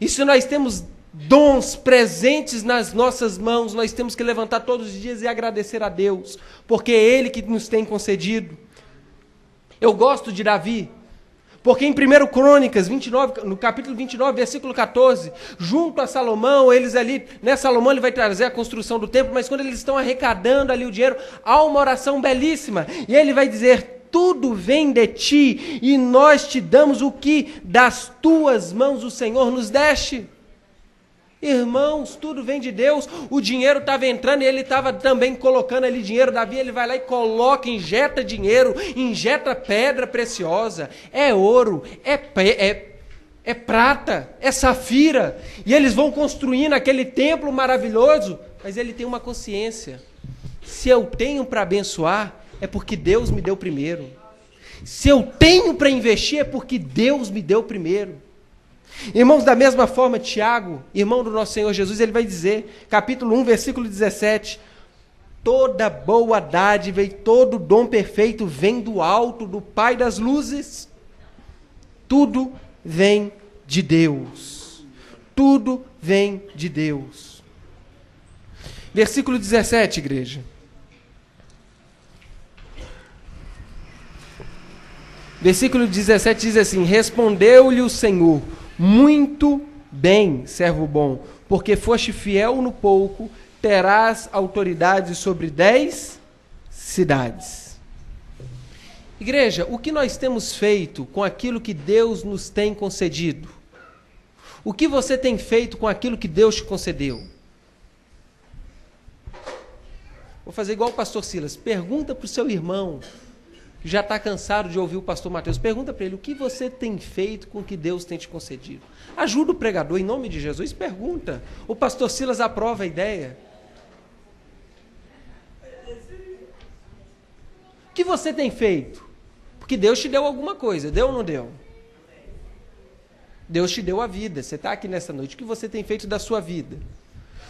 E se nós temos dons presentes nas nossas mãos, nós temos que levantar todos os dias e agradecer a Deus, porque é Ele que nos tem concedido. Eu gosto de Davi, porque em 1 Crônicas 29, no capítulo 29, versículo 14, junto a Salomão, eles ali, né, Salomão ele vai trazer a construção do templo, mas quando eles estão arrecadando ali o dinheiro, há uma oração belíssima, e ele vai dizer: tudo vem de ti, e nós te damos o que das tuas mãos o Senhor nos deste. Irmãos, tudo vem de Deus. O dinheiro estava entrando e ele estava também colocando ali dinheiro. Davi, ele vai lá e coloca, injeta dinheiro, injeta pedra preciosa. É ouro, é prata, é safira. E eles vão construindo aquele templo maravilhoso. Mas ele tem uma consciência. Se eu tenho para abençoar, é porque Deus me deu primeiro. Se eu tenho para investir, é porque Deus me deu primeiro. Irmãos, da mesma forma, Tiago, irmão do nosso Senhor Jesus, ele vai dizer, capítulo 1, versículo 17, toda boa dádiva e todo dom perfeito vem do alto, do Pai das luzes. Tudo vem de Deus. Tudo vem de Deus. Versículo 17, igreja. Versículo 17 diz assim: respondeu-lhe o Senhor, muito bem, servo bom, porque foste fiel no pouco, terás autoridade sobre 10 cidades. Igreja, o que nós temos feito com aquilo que Deus nos tem concedido? O que você tem feito com aquilo que Deus te concedeu? Vou fazer igual o pastor Silas, pergunta para o seu irmão, que já está cansado de ouvir o pastor Mateus, pergunta para ele, o que você tem feito com o que Deus tem te concedido? Ajuda o pregador, em nome de Jesus, pergunta. O pastor Silas aprova a ideia. O que você tem feito? Porque Deus te deu alguma coisa, deu ou não deu? Deus te deu a vida, você está aqui nessa noite, o que você tem feito da sua vida?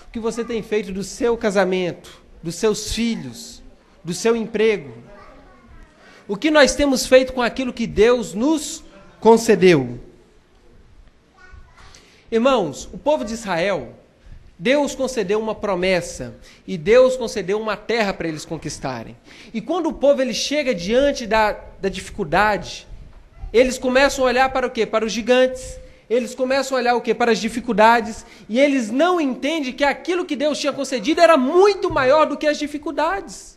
O que você tem feito do seu casamento, dos seus filhos, do seu emprego? O que nós temos feito com aquilo que Deus nos concedeu? Irmãos, o povo de Israel, Deus concedeu uma promessa e Deus concedeu uma terra para eles conquistarem. E quando o povo ele chega diante da dificuldade, eles começam a olhar para o quê? Para os gigantes. Eles começam a olhar o quê? Para as dificuldades. E eles não entendem que aquilo que Deus tinha concedido era muito maior do que as dificuldades.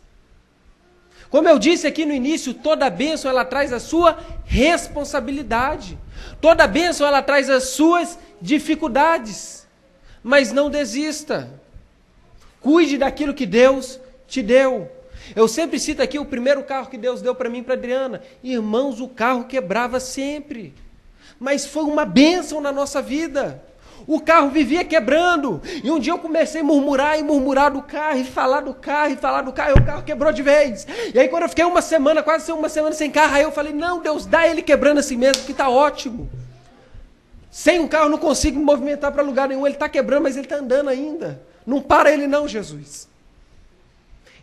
Como eu disse aqui no início, toda bênção ela traz a sua responsabilidade. Toda bênção ela traz as suas dificuldades. Mas não desista. Cuide daquilo que Deus te deu. Eu sempre cito aqui o primeiro carro que Deus deu para mim e para Adriana. Irmãos, o carro quebrava sempre. Mas foi uma bênção na nossa vida. O carro vivia quebrando. E um dia eu comecei a murmurar do carro, e falar do carro, e o carro quebrou de vez. E aí quando eu fiquei uma semana, quase uma semana sem carro, aí eu falei, não, Deus, dá ele quebrando assim mesmo, que está ótimo. Sem um carro eu não consigo me movimentar para lugar nenhum, ele está quebrando, mas ele está andando ainda. Não para ele não, Jesus.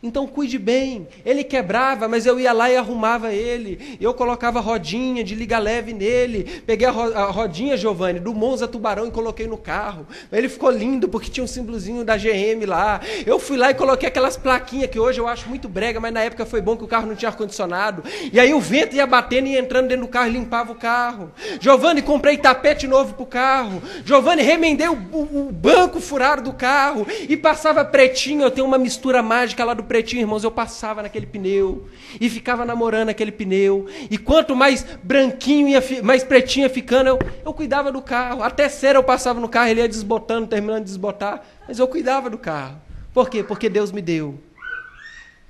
Então cuide bem. Ele quebrava, mas eu ia lá e arrumava ele. Eu colocava rodinha de liga leve nele. Peguei a rodinha, Giovanni, do Monza Tubarão e coloquei no carro. Ele ficou lindo porque tinha um símbolozinho da GM lá. Eu fui lá e coloquei aquelas plaquinhas que hoje eu acho muito brega, mas na época foi bom que o carro não tinha ar-condicionado. E aí o vento ia batendo e entrando dentro do carro e limpava o carro. Giovanni, comprei tapete novo pro carro. Giovanni, remendei o banco furado do carro e passava pretinho. Eu tenho uma mistura mágica lá do pretinho, irmãos, eu passava naquele pneu e ficava namorando aquele pneu, e quanto mais branquinho mais pretinho ia ficando, eu cuidava do carro, até cera eu passava no carro, ele ia desbotando, terminando de desbotar, mas eu cuidava do carro. Por quê? Porque Deus me deu.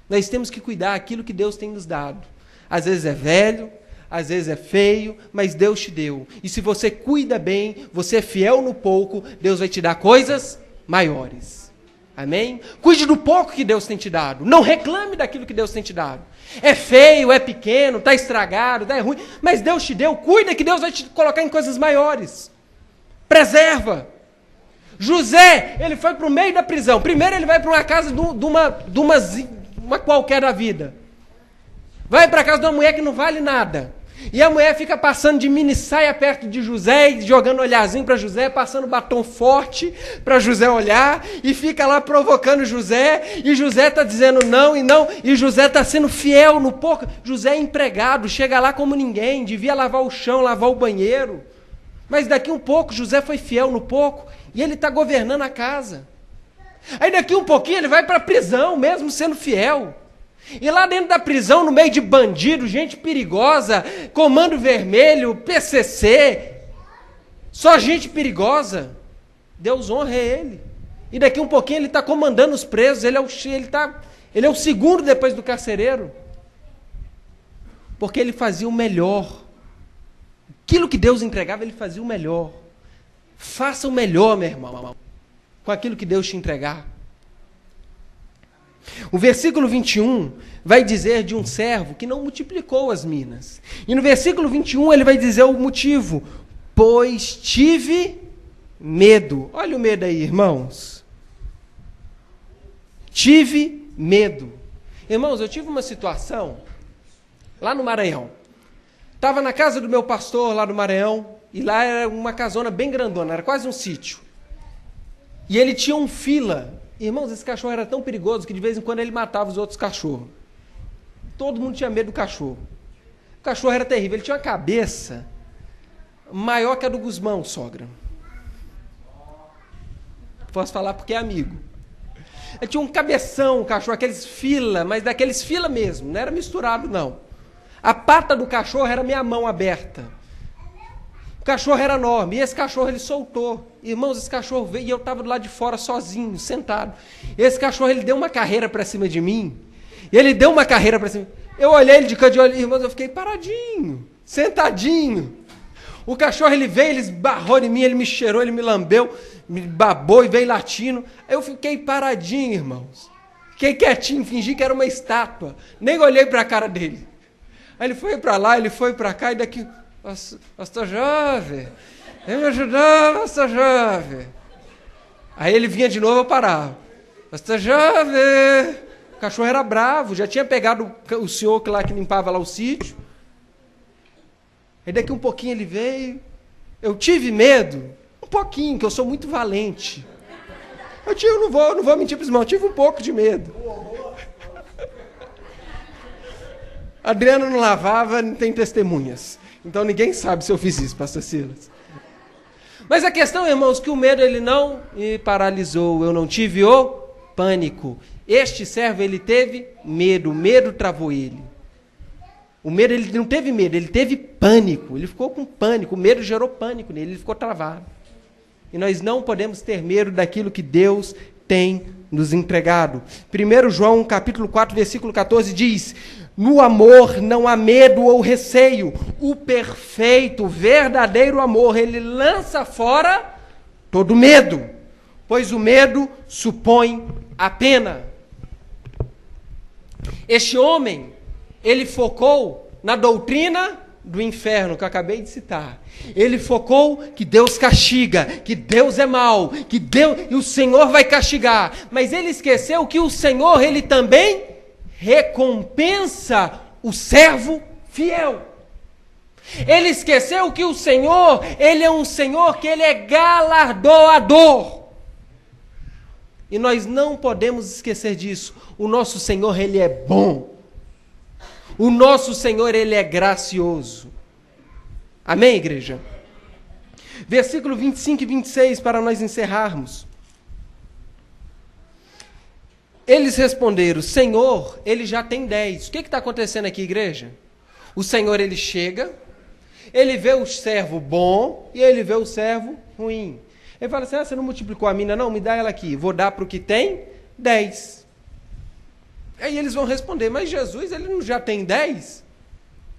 Nós temos que cuidar daquilo que Deus tem nos dado. Às vezes é velho, às vezes é feio, mas Deus te deu, e se você cuida bem, você é fiel no pouco, Deus vai te dar coisas maiores. Amém? Cuide do pouco que Deus tem te dado. Não reclame daquilo que Deus tem te dado. É feio, é pequeno, está estragado, está ruim. Mas Deus te deu. Cuida que Deus vai te colocar em coisas maiores. Preserva. José, ele foi para o meio da prisão. Primeiro ele vai para uma casa de uma qualquer da vida. Vai para a casa de uma mulher que não vale nada. E a mulher fica passando de mini saia perto de José, e jogando olharzinho para José, passando batom forte para José olhar, e fica lá provocando José, e José está dizendo não, e José está sendo fiel no pouco. José é empregado, chega lá como ninguém, devia lavar o chão, lavar o banheiro. Mas daqui um pouco, José foi fiel no pouco, e ele está governando a casa. Aí daqui um pouquinho ele vai para a prisão, mesmo sendo fiel. E lá dentro da prisão, no meio de bandido, gente perigosa, Comando Vermelho, PCC, só gente perigosa, Deus honra ele. E daqui um pouquinho ele está comandando os presos, ele é o segundo depois do carcereiro. Porque ele fazia o melhor. Aquilo que Deus entregava, ele fazia o melhor. Faça o melhor, meu irmão, com aquilo que Deus te entregar. O versículo 21 vai dizer de um servo que não multiplicou as minas. E no versículo 21 ele vai dizer o motivo. pois tive medo. Olha o medo aí, irmãos. Tive medo. Irmãos, eu tive uma situação lá no Maranhão. Estava na casa do meu pastor lá no Maranhão, e lá era uma casona bem grandona, era quase um sítio. E ele tinha um fila. Irmãos, esse cachorro era tão perigoso que de vez em quando ele matava os outros cachorros. Todo mundo tinha medo do cachorro. O cachorro era terrível, ele tinha uma cabeça maior que a do Guzmão, sogra. Posso falar porque é amigo. Ele tinha um cabeção, o cachorro, aqueles fila, mas daqueles fila mesmo, não era misturado não. A pata do cachorro era minha mão aberta. O cachorro era enorme, e esse cachorro ele soltou. Irmãos, esse cachorro veio e eu estava do lado de fora sozinho, sentado. Esse cachorro ele deu uma carreira para cima de mim. Ele deu uma carreira para cima. Eu olhei ele de canto de olho, irmãos, eu fiquei paradinho, sentadinho. O cachorro ele veio, ele esbarrou em mim, ele me cheirou, ele me lambeu, me babou e veio latindo. Eu fiquei paradinho, irmãos. Fiquei quietinho, fingi que era uma estátua. Nem olhei para a cara dele. Aí ele foi para lá, ele foi para cá, e daqui, pastor jovem, vem me ajudar, pastor jovem. Aí ele vinha de novo, eu parava. Pastor jovem. O cachorro era bravo, já tinha pegado o senhor lá que limpava lá o sítio. Aí daqui um pouquinho ele veio. Eu tive medo, um pouquinho, que eu sou muito valente. Eu não vou mentir para os irmãos, eu tive um pouco de medo. Adriano não lavava, não tem testemunhas. Então ninguém sabe se eu fiz isso, pastor Silas. Mas a questão, irmãos, que o medo ele não me paralisou. Eu não tive o pânico. Este servo, ele teve medo. O medo travou ele. O medo, ele não teve medo, ele teve pânico. Ele ficou com pânico. O medo gerou pânico nele, ele ficou travado. E nós não podemos ter medo daquilo que Deus tem nos entregado. 1 João, capítulo 4, versículo 14, diz: no amor não há medo ou receio. O perfeito, verdadeiro amor, ele lança fora todo medo, pois o medo supõe a pena. Este homem, ele focou na doutrina do inferno, que eu acabei de citar. Ele focou que Deus castiga, que Deus é mau, que Deus e o Senhor vai castigar. Mas ele esqueceu que o Senhor, ele também recompensa o servo fiel. Ele esqueceu que o Senhor, ele é um Senhor que ele é galardoador. E nós não podemos esquecer disso. O nosso Senhor, ele é bom. O nosso Senhor, ele é gracioso. Amém, igreja? Versículo 25 e 26, para nós encerrarmos. Eles responderam: Senhor, ele já tem 10. O que está acontecendo aqui, igreja? O Senhor, ele chega, ele vê o servo bom e ele vê o servo ruim. Ele fala assim: você não multiplicou a mina, não? Me dá ela aqui. Vou dar para o que tem 10. Aí eles vão responder: mas Jesus, ele não já tem 10?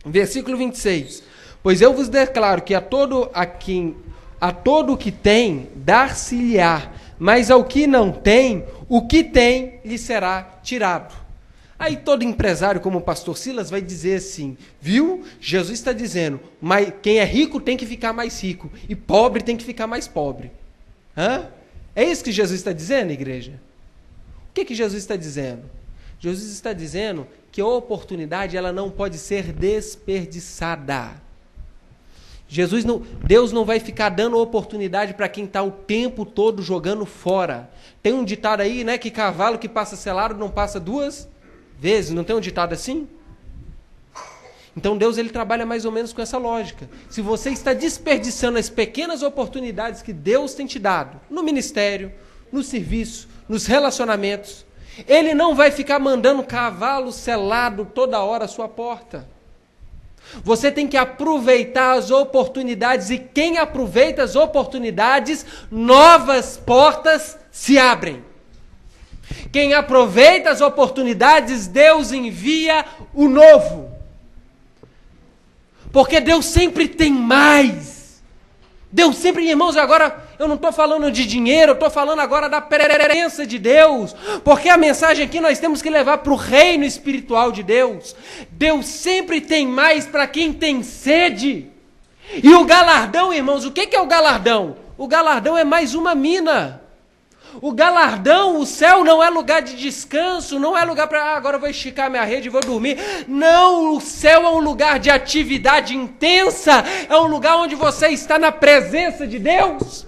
Versículo 26. Pois eu vos declaro que a todo o que tem, dar-se-lhe-á, mas ao que não tem, o que tem lhe será tirado. Aí todo empresário, como o pastor Silas, vai dizer assim: viu? Jesus está dizendo, mas quem é rico tem que ficar mais rico, e pobre tem que ficar mais pobre. Hã? É isso que Jesus está dizendo, igreja? O que Jesus está dizendo? Jesus está dizendo que a oportunidade ela não pode ser desperdiçada. Deus não vai ficar dando oportunidade para quem está o tempo todo jogando fora. Tem um ditado aí, né, que cavalo que passa selado não passa 2 vezes. Não tem um ditado assim? Então Deus ele trabalha mais ou menos com essa lógica. Se você está desperdiçando as pequenas oportunidades que Deus tem te dado, no ministério, no serviço, nos relacionamentos, Ele não vai ficar mandando cavalo selado toda hora à sua porta. Você tem que aproveitar as oportunidades, e quem aproveita as oportunidades, novas portas se abrem. Quem aproveita as oportunidades, Deus envia o novo. Porque Deus sempre tem mais. Deus sempre, irmãos, agora eu não estou falando de dinheiro, eu estou falando agora da presença de Deus. Porque a mensagem aqui nós temos que levar para o reino espiritual de Deus. Deus sempre tem mais para quem tem sede. E o galardão, irmãos, o que é o galardão? O galardão é mais uma mina. O galardão, o céu não é lugar de descanso, não é lugar para, agora eu vou esticar minha rede e vou dormir. Não, o céu é um lugar de atividade intensa, é um lugar onde você está na presença de Deus.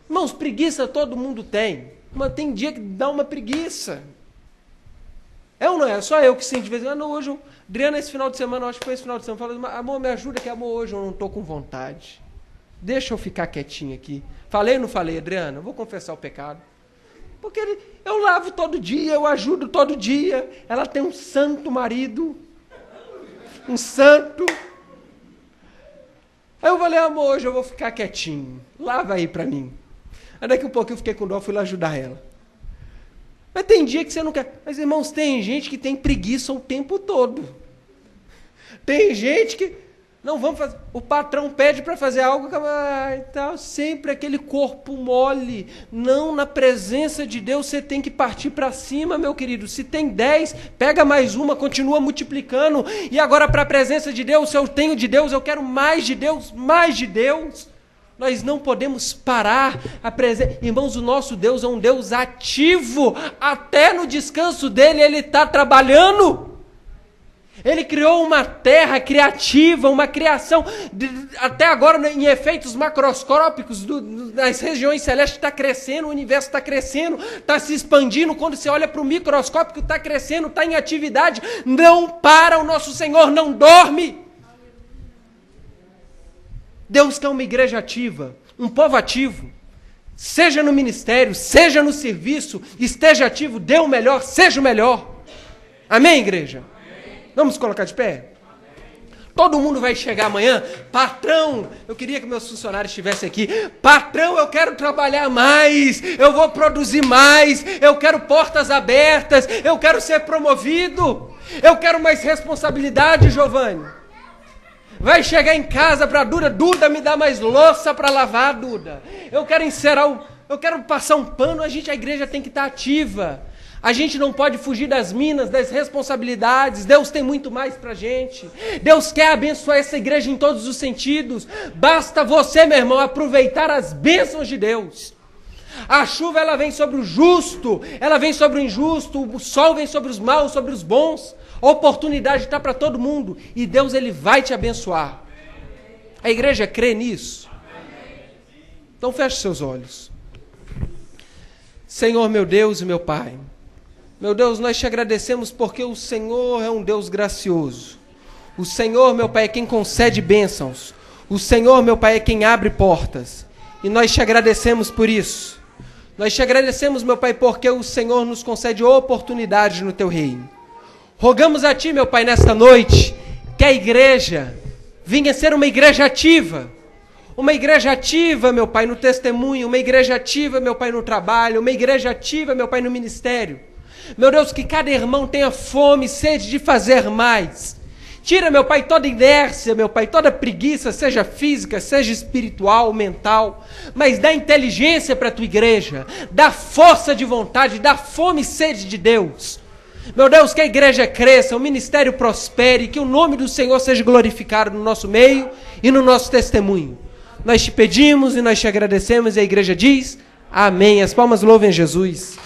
Irmãos, preguiça todo mundo tem, mas tem dia que dá uma preguiça. É ou não é? Só eu que sinto de vez em quando. Hoje, Adriana, esse final de semana, acho que foi esse final de semana, falou, amor, me ajuda que amor, hoje eu não estou com vontade. Deixa eu ficar quietinho aqui. Falei ou não falei, Adriana? Eu vou confessar o pecado. Porque eu lavo todo dia, eu ajudo todo dia. Ela tem um santo marido. Um santo. Aí eu falei, amor, hoje eu vou ficar quietinho. Lava aí pra mim. Aí daqui a pouco eu fiquei com dó, fui lá ajudar ela. Mas tem dia que você não quer. Mas, irmãos, tem gente que tem preguiça o tempo todo. Tem gente que... Não, vamos fazer. O patrão pede para fazer algo e tal, sempre aquele corpo mole. Não, na presença de Deus você tem que partir para cima, meu querido. Se tem 10, pega mais uma, continua multiplicando. E agora para a presença de Deus, se eu tenho de Deus, eu quero mais de Deus, mais de Deus. Nós não podemos parar a presença. Irmãos, o nosso Deus é um Deus ativo. Até no descanso dele, ele está trabalhando. Ele criou uma terra criativa, uma criação, até agora em efeitos macroscópicos, nas regiões celestes está crescendo, o universo está crescendo, está se expandindo, quando você olha para o microscópico está crescendo, está em atividade, não para, o nosso Senhor não dorme. Deus quer uma igreja ativa, um povo ativo, seja no ministério, seja no serviço, esteja ativo, dê o melhor, seja o melhor. Amém, igreja? Vamos colocar de pé? Todo mundo vai chegar amanhã. Patrão, eu queria que meus funcionários estivessem aqui. Patrão, eu quero trabalhar mais. Eu vou produzir mais. Eu quero portas abertas. Eu quero ser promovido. Eu quero mais responsabilidade, Giovanni. Vai chegar em casa para Duda. Duda, me dá mais louça para lavar, Duda. Eu quero encerar, eu quero passar um pano. A igreja tem que estar ativa. A gente não pode fugir das minas, das responsabilidades. Deus tem muito mais para a gente. Deus quer abençoar essa igreja em todos os sentidos. Basta você, meu irmão, aproveitar as bênçãos de Deus. A chuva, ela vem sobre o justo, ela vem sobre o injusto, o sol vem sobre os maus, sobre os bons. A oportunidade está para todo mundo. E Deus, ele vai te abençoar. A igreja crê nisso? Então feche seus olhos. Senhor, meu Deus e meu Pai. Meu Deus, nós te agradecemos porque o Senhor é um Deus gracioso. O Senhor, meu Pai, é quem concede bênçãos. O Senhor, meu Pai, é quem abre portas. E nós te agradecemos por isso. Nós te agradecemos, meu Pai, porque o Senhor nos concede oportunidades no teu reino. Rogamos a ti, meu Pai, nesta noite, que a igreja venha ser uma igreja ativa. Uma igreja ativa, meu Pai, no testemunho. Uma igreja ativa, meu Pai, no trabalho. Uma igreja ativa, meu Pai, no ministério. Meu Deus, que cada irmão tenha fome e sede de fazer mais. Tira, meu Pai, toda inércia, meu Pai, toda preguiça, seja física, seja espiritual, mental, mas dá inteligência para a tua igreja, dá força de vontade, dá fome e sede de Deus. Meu Deus, que a igreja cresça, o ministério prospere, que o nome do Senhor seja glorificado no nosso meio e no nosso testemunho. Nós te pedimos e nós te agradecemos e a igreja diz, amém. As palmas louvem Jesus.